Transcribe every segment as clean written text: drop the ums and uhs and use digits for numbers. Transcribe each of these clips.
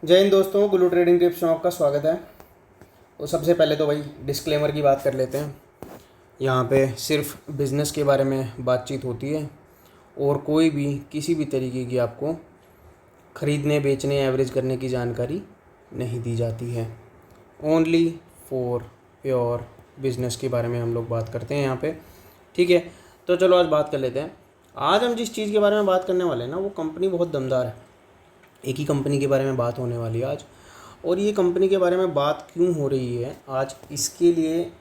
जय हिंद दोस्तों, गुल्लू trading tips में आपका स्वागत है। तो सबसे पहले तो भाई डिस्क्लेमर की बात कर लेते हैं। यहाँ पे सिर्फ बिज़नेस के बारे में बातचीत होती है और कोई भी किसी भी तरीके की आपको ख़रीदने बेचने एवरेज करने की जानकारी नहीं दी जाती है। ओनली फॉर प्योर बिज़नेस के बारे में हम लोग बात करते हैं यहाँ पे। ठीक है, तो चलो आज बात कर लेते हैं। आज हम जिस चीज़ के बारे में बात करने वाले हैं ना, वो कंपनी बहुत दमदार है। एक ही कंपनी के बारे में बात होने वाली है आज। और ये कंपनी के बारे में बात क्यों हो रही है आज, इसके लिए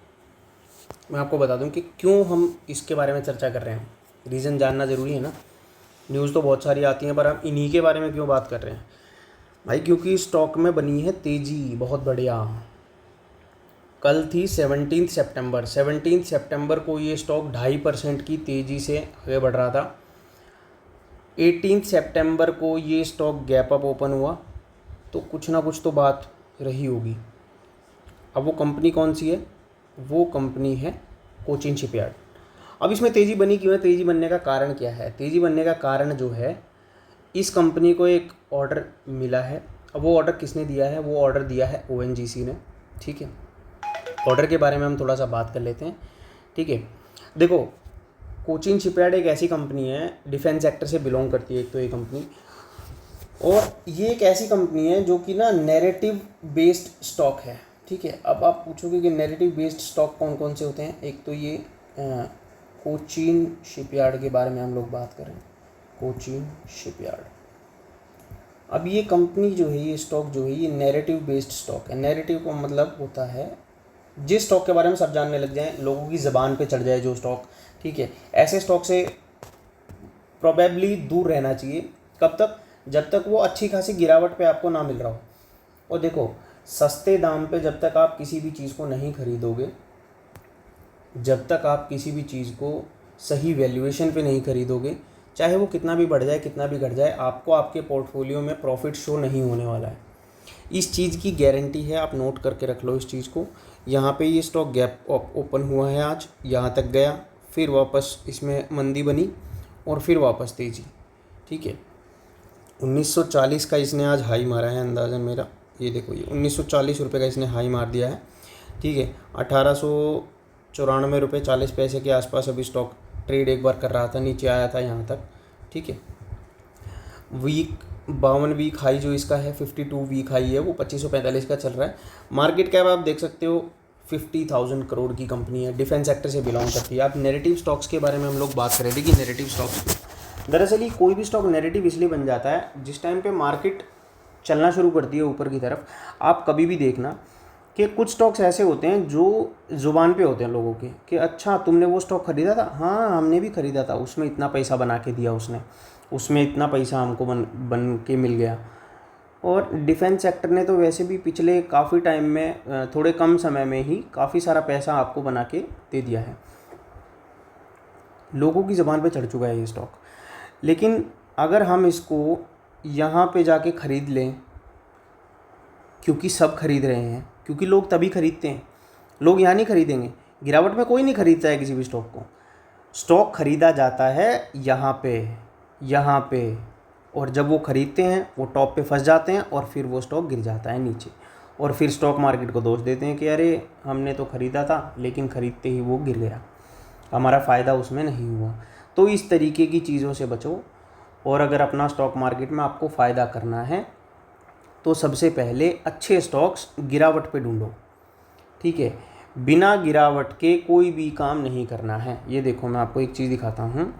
मैं आपको बता दूं कि क्यों हम इसके बारे में चर्चा कर रहे हैं। रीज़न जानना ज़रूरी है ना। न्यूज़ तो बहुत सारी आती हैं, पर हम इन्हीं के बारे में क्यों बात कर रहे हैं भाई? क्योंकि स्टॉक में बनी है तेज़ी बहुत बढ़िया। कल थी 17 सितंबर को ये स्टॉक 2.5% की तेज़ी से आगे बढ़ रहा था। 18 सितंबर को ये स्टॉक गैप अप ओपन हुआ, तो कुछ ना कुछ तो बात रही होगी। अब वो कंपनी कौन सी है? वो कंपनी है कोचिन शिपयार्ड। अब इसमें तेज़ी बनी क्यों है? तेज़ी बनने का कारण क्या है? तेज़ी बनने का कारण जो है, इस कंपनी को एक ऑर्डर मिला है। अब वो ऑर्डर किसने दिया है? वो ऑर्डर दिया है ONGC ने। ठीक है, ऑर्डर के बारे में हम थोड़ा सा बात कर लेते हैं। ठीक है, देखो, कोचिन शिपयार्ड एक ऐसी कंपनी है, डिफेंस सेक्टर से बिलोंग करती है एक तो ये कंपनी। और ये एक ऐसी कंपनी है जो कि ना नैरेटिव बेस्ड स्टॉक है। ठीक है, अब आप पूछोगे कि नैरेटिव बेस्ड स्टॉक कौन कौन से होते हैं। एक तो ये कोचिन शिपयार्ड के बारे में हम लोग बात करें। कोचिन शिपयार्ड, अब ये कंपनी जो है, ये स्टॉक जो है, ये नैरेटिव बेस्ड स्टॉक है। नैरेटिव का मतलब होता है जिस स्टॉक के बारे में सब जानने लग जाएं, लोगों की ज़बान पे चढ़ जाए जो स्टॉक। ठीक है, ऐसे स्टॉक से प्रोबेबली दूर रहना चाहिए। कब तक? जब तक वो अच्छी खासी गिरावट पे आपको ना मिल रहा हो। और देखो, सस्ते दाम पे जब तक आप किसी भी चीज़ को नहीं खरीदोगे, जब तक आप किसी भी चीज़ को सही वैल्यूएशन पे नहीं खरीदोगे, चाहे वो कितना भी बढ़ जाए कितना भी घट जाए, आपको आपके पोर्टफोलियो में प्रॉफिट शो नहीं होने वाला है। इस चीज़ की गारंटी है, आप नोट करके रख लो इस चीज़ को। यहाँ पे ये स्टॉक गैप ओपन हुआ है आज, यहाँ तक गया, फिर वापस इसमें मंदी बनी और फिर वापस तेज़ी। ठीक है, 1940 का इसने आज हाई मारा है अंदाज़न मेरा। ये देखो, ये 1940 रुपये का इसने हाई मार दिया है। ठीक है, 1894 रुपये 40 पैसे के आसपास अभी स्टॉक ट्रेड एक बार कर रहा था, नीचे आया था यहाँ तक। ठीक है, वीक 52 वीक हाई जो इसका है, 52 वीक हाई है, वो 2545 का चल रहा है। मार्केट कैप आप देख सकते हो 50,000 करोड़ की कंपनी है, डिफेंस सेक्टर से बिलोंग करती है। आप नैरेटिव स्टॉक्स के बारे में हम लोग बात कर रहे थे कि नैरेटिव स्टॉक्स, दरअसल ये कोई भी स्टॉक नैरेटिव इसलिए बन जाता है जिस टाइम पे मार्केट चलना शुरू करती है ऊपर की तरफ। आप कभी भी देखना कि कुछ स्टॉक्स ऐसे होते हैं जो ज़ुबान पे होते हैं लोगों के, कि अच्छा तुमने वो स्टॉक ख़रीदा था? हाँ, हमने भी ख़रीदा था, उसमें इतना पैसा बना के दिया उसने, उसमें इतना पैसा हमको बन के मिल गया। और डिफेंस सेक्टर ने तो वैसे भी पिछले काफ़ी टाइम में, थोड़े कम समय में ही काफ़ी सारा पैसा आपको बना के दे दिया है। लोगों की ज़बान पे चढ़ चुका है ये स्टॉक। लेकिन अगर हम इसको यहाँ पे जाके ख़रीद लें, क्योंकि सब खरीद रहे हैं, क्योंकि लोग तभी खरीदते हैं, लोग यहाँ नहीं खरीदेंगे। गिरावट में कोई नहीं खरीदता है किसी भी स्टॉक को। स्टॉक खरीदा जाता है यहाँ पे, और जब वो खरीदते हैं वो टॉप पे फंस जाते हैं और फिर वो स्टॉक गिर जाता है नीचे, और फिर स्टॉक मार्केट को दोष देते हैं कि अरे हमने तो ख़रीदा था लेकिन ख़रीदते ही वो गिर गया, हमारा फ़ायदा उसमें नहीं हुआ। तो इस तरीके की चीज़ों से बचो। और अगर अपना स्टॉक मार्केट में आपको फ़ायदा करना है तो सबसे पहले अच्छे स्टॉक्स गिरावट पे ढूंढो। ठीक है, बिना गिरावट के कोई भी काम नहीं करना है। ये देखो, मैं आपको एक चीज़ दिखाता हूँ।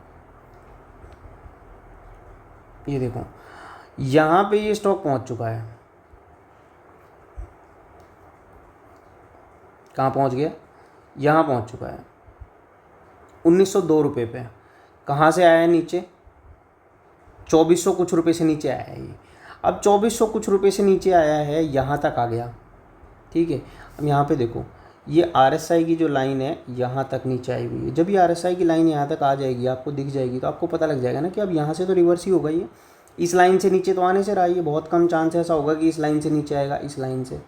ये देखो, यहाँ पे ये स्टॉक पहुँच चुका है। कहाँ पहुँच गया? यहाँ पहुँच चुका है 1902 रुपये पे। कहाँ से आया है नीचे? 2400 कुछ रुपये से नीचे आया है ये। अब 2400 कुछ रुपये से नीचे आया है, यहाँ तक आ गया। ठीक है, अब यहाँ पे देखो, ये RSI की जो लाइन है यहाँ तक नीचे आई हुई है। जब ये RSI की लाइन यहाँ तक आ जाएगी, आपको दिख जाएगी, तो आपको पता लग जाएगा ना कि अब यहाँ से तो रिवर्स ही होगा। ये इस लाइन से नीचे तो आने से रहा, ये बहुत कम चांस ऐसा होगा कि इस लाइन से नीचे आएगा, इस लाइन से।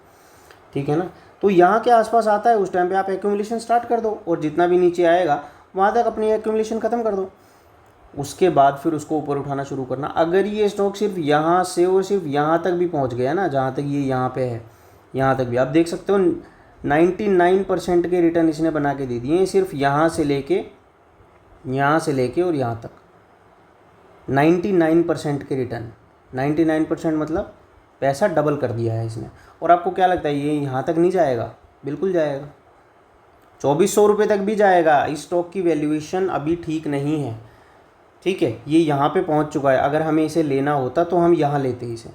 ठीक है ना, तो यहाँ के आसपास आता है, उस टाइम पे आप एक्यूमुलेशन स्टार्ट कर दो, और जितना भी नीचे आएगा वहाँ तक अपनी एक्यूमुलेशन ख़त्म कर दो। उसके बाद फिर उसको ऊपर उठाना शुरू करना। अगर ये स्टॉक सिर्फ यहाँ से और सिर्फ यहाँ तक भी पहुँच गया ना, जहाँ तक ये यहाँ पे है, यहाँ तक भी आप देख सकते हो 99% के रिटर्न इसने बना के दे दिए हैं, सिर्फ यहाँ से लेके और यहाँ तक 99% के रिटर्न। 99% मतलब पैसा डबल कर दिया है इसने। और आपको क्या लगता है ये यहाँ तक नहीं जाएगा? बिल्कुल जाएगा, 2400 रुपये तक भी जाएगा। इस स्टॉक की वैल्यूएशन अभी ठीक नहीं है, ठीक है। ये यहाँ पे पहुँच चुका है। अगर हमें इसे लेना होता तो हम यहाँ लेते, इसे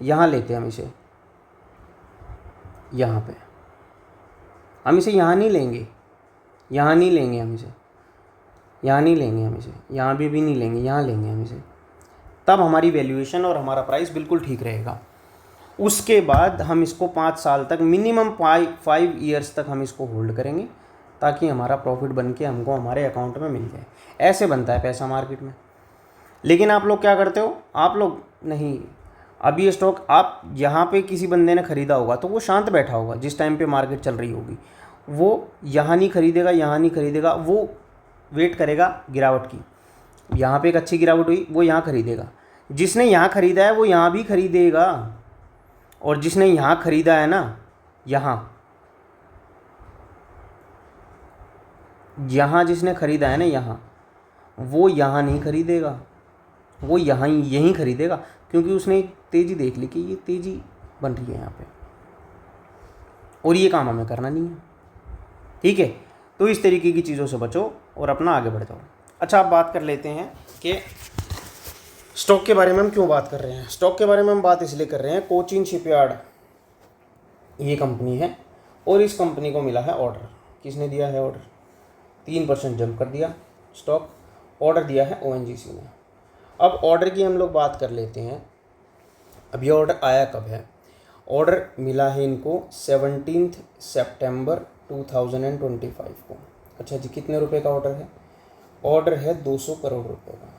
यहाँ लेते, हम इसे यहाँ पे, हम इसे यहाँ नहीं लेंगे, यहाँ नहीं लेंगे हम इसे, यहाँ नहीं लेंगे हम इसे, यहाँ भी नहीं लेंगे, यहाँ लेंगे हम इसे। तब हमारी वैल्यूएशन और हमारा प्राइस बिल्कुल ठीक रहेगा। उसके बाद हम इसको 5 साल तक, मिनिमम 5 ईयर्स तक हम इसको होल्ड करेंगे, ताकि हमारा प्रॉफिट बन के हमको हमारे अकाउंट में मिल जाए। ऐसे बनता है पैसा मार्केट में। लेकिन आप लोग क्या करते हो? आप लोग नहीं, अभी ये स्टॉक आप यहाँ पे किसी बंदे ने ख़रीदा होगा तो वो शांत बैठा होगा जिस टाइम पे मार्केट चल रही होगी, वो यहाँ नहीं खरीदेगा, यहाँ नहीं खरीदेगा, वो वेट करेगा गिरावट की। यहाँ पे एक अच्छी गिरावट हुई, वो यहाँ खरीदेगा। जिसने यहाँ ख़रीदा है वो यहाँ भी खरीदेगा, और जिसने यहाँ ख़रीदा है ना, यहाँ जिसने ख़रीदा है ना, यहाँ, वो यहाँ नहीं खरीदेगा, वो यहाँ यहीं खरीदेगा, क्योंकि उसने तेज़ी देख ली कि ये तेज़ी बन रही है यहाँ पे, और ये काम हमें करना नहीं है, ठीक है। तो इस तरीके की चीज़ों से बचो और अपना आगे बढ़ जाओ। अच्छा, आप बात कर लेते हैं कि स्टॉक के बारे में हम क्यों बात कर रहे हैं। स्टॉक के बारे में हम बात इसलिए कर रहे हैं, कोचिन शिपयार्ड ये कंपनी है, और इस कंपनी को मिला है ऑर्डर। किसने दिया है ऑर्डर? 3% जंप कर दिया स्टॉक, ऑर्डर दिया है ONGC ने। अब ऑर्डर की हम लोग बात कर लेते हैं। अब ये ऑर्डर आया कब है? ऑर्डर मिला है इनको 17 सितंबर 2025 को। अच्छा जी, कितने रुपए का ऑर्डर है? ऑर्डर है 200 करोड़ रुपए का।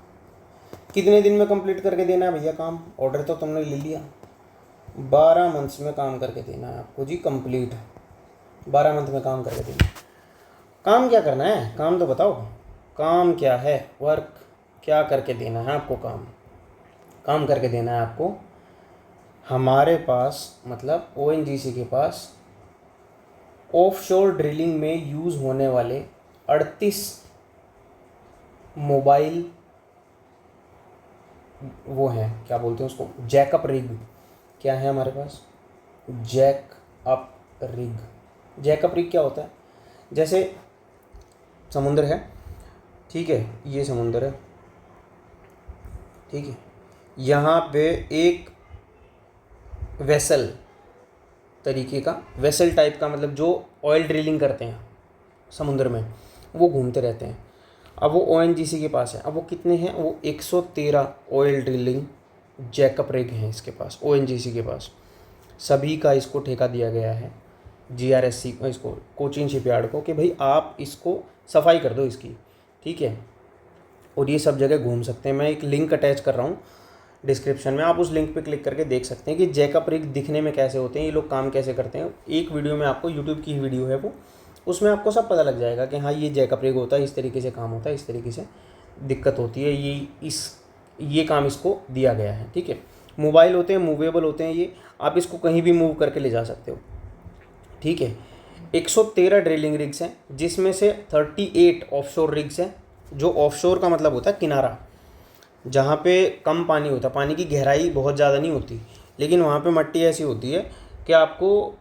कितने दिन में कंप्लीट करके देना है भैया काम? ऑर्डर तो तुमने ले लिया, 12 मंथ्स में काम करके देना है आपको जी, कंप्लीट 12 मंथ में काम करके देना। काम क्या करना है? काम तो बताओ, काम क्या है? वर्क क्या करके देना है आपको? काम करके देना है आपको। हमारे पास मतलब ONGC के पास ऑफशोर ड्रिलिंग में यूज़ होने वाले 38 मोबाइल वो हैं, क्या बोलते हैं उसको, जैकअप रिग। क्या है हमारे पास? Jack up rig. जैकअप रिग क्या होता है? जैसे समुद्र है, ठीक है, ये समुद्र है, ठीक है, यहाँ पे एक वेसल तरीके का, वेसल टाइप का, मतलब जो ऑयल ड्रिलिंग करते हैं समुद्र में, वो घूमते रहते हैं। अब वो ONGC के पास है। अब वो कितने हैं? वो 113 ऑयल ड्रिलिंग जैकअप रिग हैं इसके पास, ONGC के पास। सभी का इसको ठेका दिया गया है GRSC इसको, कोचिन शिपयार्ड को, कि भाई आप इसको सफाई कर दो इसकी, ठीक है। और ये सब जगह घूम सकते हैं। मैं एक लिंक अटैच कर रहा हूँ डिस्क्रिप्शन में, आप उस लिंक पे क्लिक करके देख सकते हैं कि जैकअप रिग दिखने में कैसे होते हैं, ये लोग काम कैसे करते हैं। एक वीडियो में आपको, यूट्यूब की वीडियो है वो, उसमें आपको सब पता लग जाएगा कि हाँ ये जैकअप रिग होता है, इस तरीके से काम होता है, इस तरीके से दिक्कत होती है, ये काम इसको दिया गया है, ठीक है। मोबाइल होते हैं, मूवेबल होते हैं ये, आप इसको कहीं भी मूव करके ले जा सकते हो, ठीक है। 113 ड्रिलिंग रिग्स हैं, जिसमें से 38 ऑफशोर रिग्स हैं। जो ऑफशोर का मतलब होता है किनारा, जहाँ पे कम पानी होता है, पानी की गहराई बहुत ज़्यादा नहीं होती, लेकिन वहाँ पे मट्टी ऐसी होती है कि आपको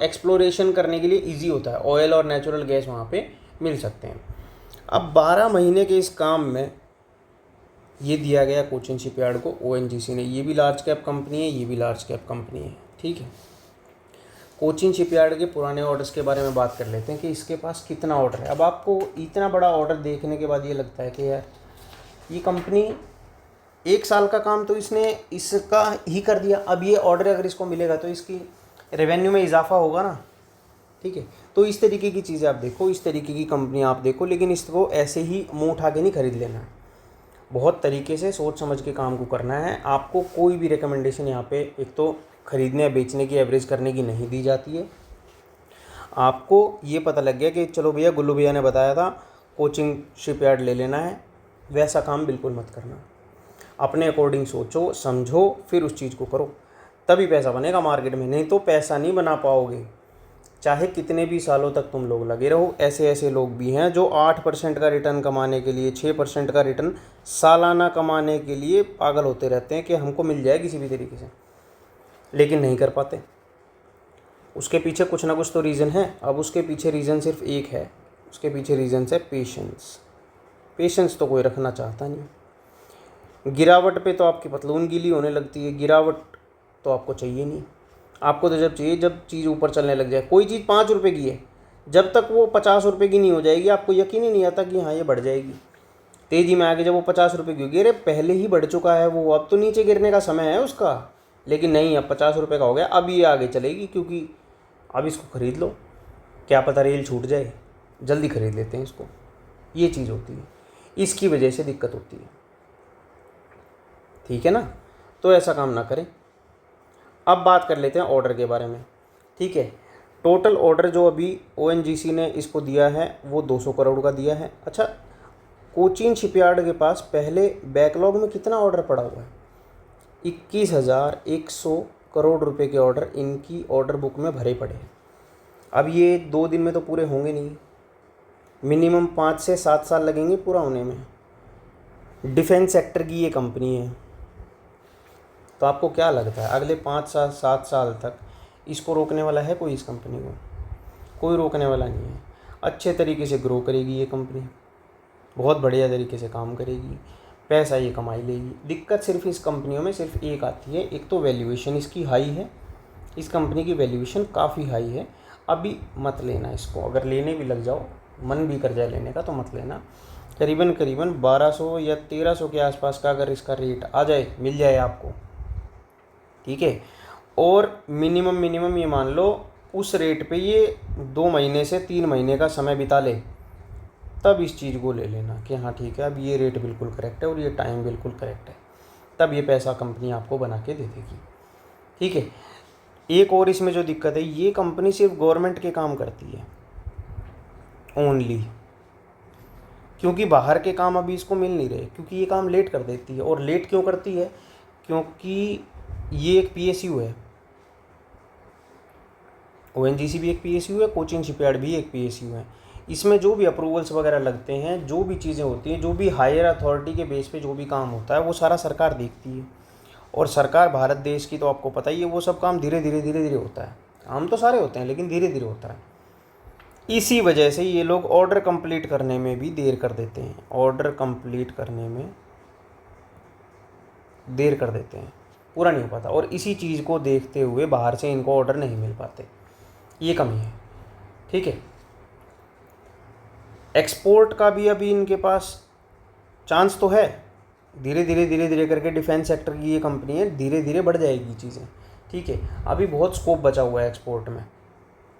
एक्सप्लोरेशन करने के लिए इजी होता है, ऑयल और नेचुरल गैस वहाँ पे मिल सकते हैं। अब 12 महीने के इस काम में ये दिया गया कोचिन शिपयार्ड को ONGC ने। ये भी लार्ज कैप कंपनी है, ये भी लार्ज कैप कंपनी है, ठीक है। कोचिन शिपयार्ड के पुराने ऑर्डर्स के बारे में बात कर लेते हैं कि इसके पास कितना ऑर्डर है। अब आपको इतना बड़ा ऑर्डर देखने के बाद ये लगता है कि यार ये कंपनी 1 साल का काम तो इसने इसका ही कर दिया, अब ये ऑर्डर अगर इसको मिलेगा तो इसकी रेवेन्यू में इजाफा होगा ना, ठीक है। तो इस तरीके की चीज़ें आप देखो, इस तरीके की कंपनी आप देखो, लेकिन इसको ऐसे ही मुंह उठा के नहीं खरीद लेना है। बहुत तरीके से सोच समझ के काम को करना है। आपको कोई भी रिकमेंडेशन यहाँ पे एक तो ख़रीदने या बेचने की, एवरेज करने की नहीं दी जाती है। आपको ये पता लग गया कि चलो भैया गुल्लू भैया ने बताया था कोचिन शिपयार्ड ले लेना है, वैसा काम बिल्कुल मत करना। अपने अकॉर्डिंग सोचो, समझो, फिर उस चीज़ को करो, तभी पैसा बनेगा मार्केट में, नहीं तो पैसा नहीं बना पाओगे। चाहे कितने भी सालों तक तुम लोग लगे रहो। ऐसे ऐसे लोग भी हैं जो 8% का रिटर्न कमाने के लिए, 6% का रिटर्न सालाना कमाने के लिए पागल होते रहते हैं कि हमको मिल जाए किसी भी तरीके से, लेकिन नहीं कर पाते। उसके पीछे कुछ ना कुछ तो रीज़न है। अब उसके पीछे रीज़न सिर्फ एक है, उसके पीछे रीज़न है पेशेंस। पेशेंस तो कोई रखना चाहता नहीं। गिरावट पे तो आपकी पतलून गीली होने लगती है, गिरावट तो आपको चाहिए नहीं। आपको तो जब चाहिए जब चीज़ ऊपर चलने लग जाए। कोई चीज़ 5 रुपये की है, जब तक वो 50 रुपये की नहीं हो जाएगी आपको यकीन ही नहीं आता कि हाँ ये बढ़ जाएगी। तेज़ी में आगे जब वो 50 रुपये की होगी, अरे पहले ही बढ़ चुका है वो, अब तो नीचे गिरने का समय है उसका। लेकिन नहीं, अब 50 रुपये का हो गया, अब ये आगे चलेगी, क्योंकि अब इसको ख़रीद लो, क्या पता रेल छूट जाए, जल्दी ख़रीद लेते हैं इसको। ये चीज़ होती है, इसकी वजह से दिक्कत होती है। ठीक है ना, तो ऐसा काम ना करें। अब बात कर लेते हैं ऑर्डर के बारे में। ठीक है, टोटल ऑर्डर जो अभी ओएनजीसी ने इसको दिया है वो 200 करोड़ का दिया है। अच्छा, कोचीन शिपयार्ड के पास पहले बैकलॉग में कितना ऑर्डर पड़ा हुआ है? 21,100 करोड़ रुपए के ऑर्डर इनकी ऑर्डर बुक में भरे पड़े हैं। अब ये 2 दिन में तो पूरे होंगे नहीं, मिनिमम 5 से 7 साल लगेंगे पूरा होने में। डिफेंस सेक्टर की ये कंपनी है, तो आपको क्या लगता है अगले 5 से 7 साल तक इसको रोकने वाला है कोई? इस कंपनी को कोई रोकने वाला नहीं है। अच्छे तरीके से ग्रो करेगी ये कंपनी, बहुत बढ़िया तरीके से काम करेगी, पैसा ये कमाई लेगी। दिक्कत सिर्फ इस कंपनियों में सिर्फ एक आती है, एक तो वैल्यूएशन इसकी हाई है। इस कंपनी की वैल्यूएशन काफ़ी हाई है। अभी मत लेना इसको, अगर लेने भी लग जाओ, मन भी कर जाए लेने का तो मत लेना। करीबन 1200 या 1300 के आसपास का अगर इसका रेट आ जाए, मिल जाए आपको, ठीक है, और मिनिमम ये मान लो उस रेट पे ये 2 महीने से 3 महीने का समय बिता ले, तब इस चीज़ को ले लेना कि हाँ ठीक है अब ये रेट बिल्कुल करेक्ट है और ये टाइम बिल्कुल करेक्ट है, तब ये पैसा कंपनी आपको बना के दे देगी। ठीक है, एक और इसमें जो दिक्कत है, ये कंपनी सिर्फ गवर्नमेंट के काम करती है ओनली, क्योंकि बाहर के काम अभी इसको मिल नहीं रहे, क्योंकि ये काम लेट कर देती है। और लेट क्यों करती है? क्योंकि ये एक पीएसयू है, ओएनजीसी भी एक पीएसयू है, कोचीन शिपयार्ड भी एक पीएसयू है। इसमें जो भी अप्रूवल्स वगैरह लगते हैं, जो भी चीज़ें होती हैं, जो भी हायर अथॉरिटी के बेस पे जो भी काम होता है, वो सारा सरकार देखती है। और सरकार भारत देश की तो आपको पता ही है, वो सब काम धीरे धीरे होता है। काम तो सारे होते हैं लेकिन धीरे धीरे होता है। इसी वजह से ये लोग ऑर्डर कंप्लीट करने में भी देर कर देते हैं, ऑर्डर कंप्लीट करने में देर कर देते हैं, पूरा नहीं हो पाता। और इसी चीज़ को देखते हुए बाहर से इनको ऑर्डर नहीं मिल पाते, ये कमी है। ठीक है, एक्सपोर्ट का भी अभी इनके पास चांस तो है, धीरे धीरे करके डिफेंस सेक्टर की ये कंपनी है, धीरे धीरे बढ़ जाएगी चीज़ें। ठीक है, अभी बहुत स्कोप बचा हुआ है एक्सपोर्ट में।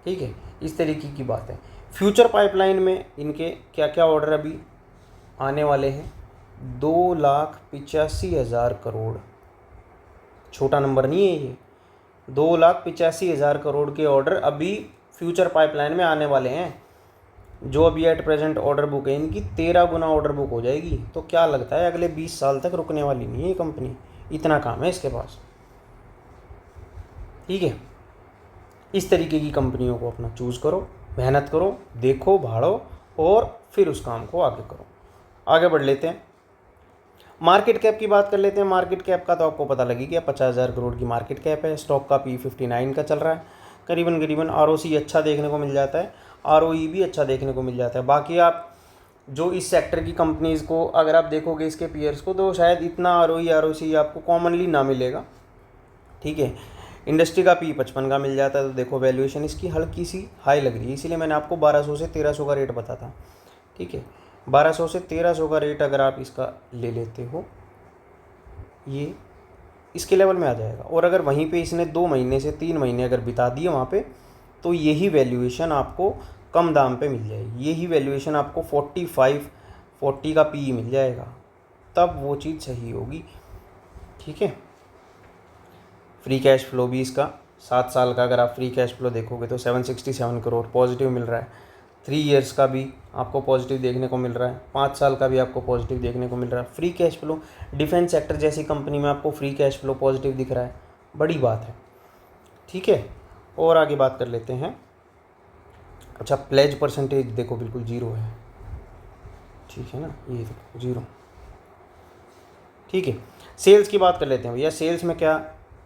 ठीक है, इस तरीके की बात है। फ्यूचर पाइपलाइन में इनके क्या क्या ऑर्डर अभी आने वाले हैं? 2,85,000 करोड़, छोटा नंबर नहीं है ये। 2,85,000 करोड़ के ऑर्डर अभी फ्यूचर पाइपलाइन में आने वाले हैं। जो अभी एट प्रेजेंट ऑर्डर बुक है इनकी 13 गुना ऑर्डर बुक हो जाएगी। तो क्या लगता है अगले 20 साल तक रुकने वाली नहीं है ये कंपनी, इतना काम है इसके पास। ठीक है, इस तरीके की कंपनियों को अपना चूज़ करो, मेहनत करो, देखो, भाड़ो और फिर उस काम को आगे करो। आगे बढ़ लेते हैं, मार्केट कैप की बात कर लेते हैं। मार्केट कैप का तो आपको पता लगी गया, 50,000 करोड़ की मार्केट कैप है। स्टॉक का P59 का चल रहा है। करीबन ROC अच्छा देखने को मिल जाता है, ROE भी अच्छा देखने को मिल जाता है। बाकी आप जो इस सेक्टर की कंपनीज़ को अगर आप देखोगे इसके पीयर्स को, तो शायद इतना ROE ROC आपको कॉमनली ना मिलेगा। ठीक है, इंडस्ट्री का P55 का मिल जाता है। तो देखो वैल्यूएशन इसकी हल्की सी हाई लग रही है, इसीलिए मैंने आपको 1200 से 1300 का रेट बता था। ठीक है, 1200 से 1300 का रेट अगर आप इसका ले लेते हो, ये इसके लेवल में आ जाएगा। और अगर वहीं पे इसने 2 महीने से 3 महीने अगर बिता दिए वहाँ पे, तो यही वैल्यूएशन आपको कम दाम पे मिल जाएगी। यही वैल्यूएशन आपको 40 का PE मिल जाएगा, तब वो चीज़ सही होगी। ठीक है, फ्री कैश फ्लो भी इसका 7 साल का अगर आप फ्री कैश फ्लो देखोगे तो 767 करोड़ पॉजिटिव मिल रहा है। 3 ईयर्स का भी आपको पॉजिटिव देखने को मिल रहा है, 5 साल का भी आपको पॉजिटिव देखने को मिल रहा है। Free cash flow, defence sector जैसी कंपनी में आपको फ्री कैश फ्लो पॉजिटिव दिख रहा है, बड़ी बात है। ठीक है, और आगे बात कर लेते हैं। अच्छा, प्लेज परसेंटेज देखो बिल्कुल 0 है, ठीक है ना, ये देखो 0। ठीक है, सेल्स की बात कर लेते हैं भैया। सेल्स में क्या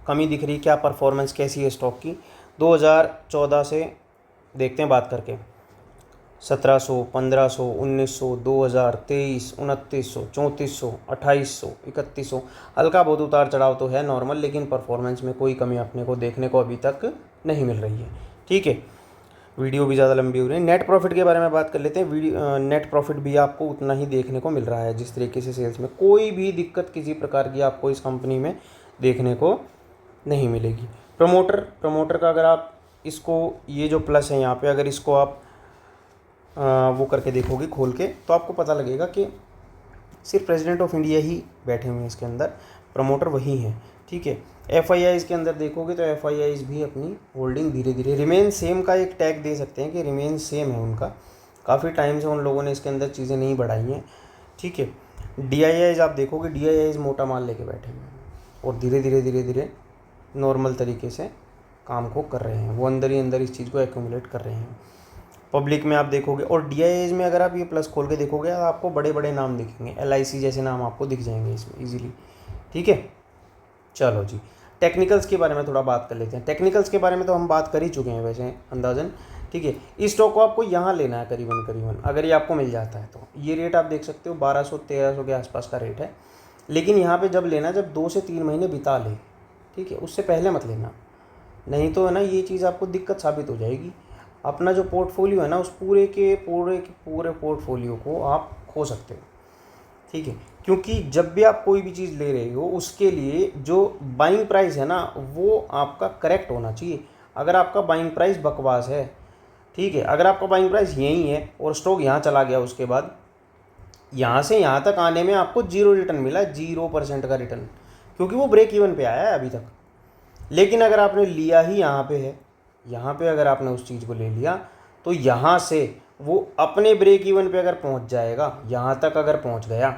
कमी दिख रही, क्या परफॉर्मेंस कैसी है स्टॉक की 2014 से देखते हैं बात करके। 1700, 1500, 1900, 2000, 23, 2900, 3400, 2800, 3100, हल्का बहुत उतार चढ़ाव तो है नॉर्मल, लेकिन परफॉर्मेंस में कोई कमी अपने को देखने को अभी तक नहीं मिल रही है। ठीक है, वीडियो भी ज़्यादा लंबी हो रही है। नेट प्रॉफिट के बारे में बात कर लेते हैं। नेट प्रॉफिट भी आपको उतना ही देखने को मिल रहा है जिस तरीके से सेल्स में, कोई भी दिक्कत किसी प्रकार की आपको इस कंपनी में देखने को नहीं मिलेगी। प्रमोटर का अगर आप इसको, ये जो प्लस है यहाँ पे, अगर इसको आप वो करके देखोगे खोल के, तो आपको पता लगेगा कि सिर्फ प्रेसिडेंट ऑफ इंडिया ही बैठे हुए हैं इसके अंदर, प्रमोटर वही हैं। ठीक है, FIIs के अंदर देखोगे तो FIIs भी अपनी होल्डिंग धीरे धीरे रिमेन सेम का एक टैग दे सकते हैं कि रिमेन सेम है उनका, काफ़ी टाइम से उन लोगों ने इसके अंदर चीज़ें नहीं बढ़ाई हैं। ठीक है, DIIs आप देखोगे, DIIs मोटा माल लेके बैठे हुए हैं और धीरे धीरे धीरे धीरे नॉर्मल तरीके से काम को कर रहे हैं, वो अंदर ही अंदर इस चीज़ को एक्यूमुलेट कर रहे हैं। पब्लिक में आप देखोगे और DIIs में अगर आप ये प्लस खोल के देखोगे तो आपको बड़े बड़े नाम दिखेंगे, LIC जैसे नाम आपको दिख जाएंगे इसमें ईजिली। ठीक है, चलो जी, टेक्निकल्स के बारे में थोड़ा बात कर लेते हैं। टेक्निकल्स के बारे में तो हम बात कर ही चुके हैं वैसे अंदाजन। ठीक है, इस स्टॉक को आपको यहाँ लेना है करीबन अगर ये आपको मिल जाता है तो। ये रेट आप देख सकते हो 1200-1300 के आसपास का रेट है, लेकिन यहाँ पे जब लेना, जब 2 से 3 महीने बिता ले, ठीक है, उससे पहले मत लेना, नहीं तो है ना ये चीज़ आपको दिक्कत साबित हो जाएगी। अपना जो पोर्टफोलियो है ना, उस पूरे पोर्टफोलियो को आप खो सकते हो। ठीक है, क्योंकि जब भी आप कोई भी चीज़ ले रहे हो उसके लिए जो बाइंग प्राइस है ना, वो आपका करेक्ट होना चाहिए। अगर आपका बाइंग प्राइस बकवास है, ठीक है, अगर आपका बाइंग प्राइस यही है और स्टॉक यहाँ चला गया, उसके बाद यहाँ से यहाँ तक आने में आपको 0 रिटर्न मिला, 0% का रिटर्न, क्योंकि वो ब्रेक इवन पे आया है अभी तक। लेकिन अगर आपने लिया ही यहाँ पे है, यहाँ पे अगर आपने उस चीज़ को ले लिया, तो यहाँ से वो अपने ब्रेक इवन पे अगर पहुँच जाएगा, यहाँ तक अगर पहुँच गया,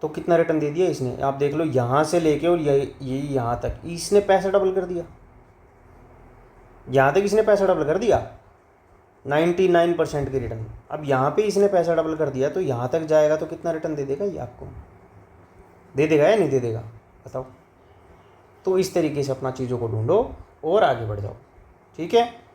तो कितना रिटर्न दे दिया इसने, आप देख लो, यहाँ से लेके और ये यहाँ तक इसने पैसा डबल कर दिया। यहाँ तक इसने पैसा डबल कर दिया, 99% की रिटर्न। अब यहाँ पे इसने पैसा डबल कर दिया, तो यहाँ तक जाएगा तो कितना रिटर्न दे देगा ये आपको, दे देगा या नहीं दे देगा, बताओ। तो इस तरीके से अपना चीज़ों को ढूंढो और आगे बढ़ जाओ। ठीक है।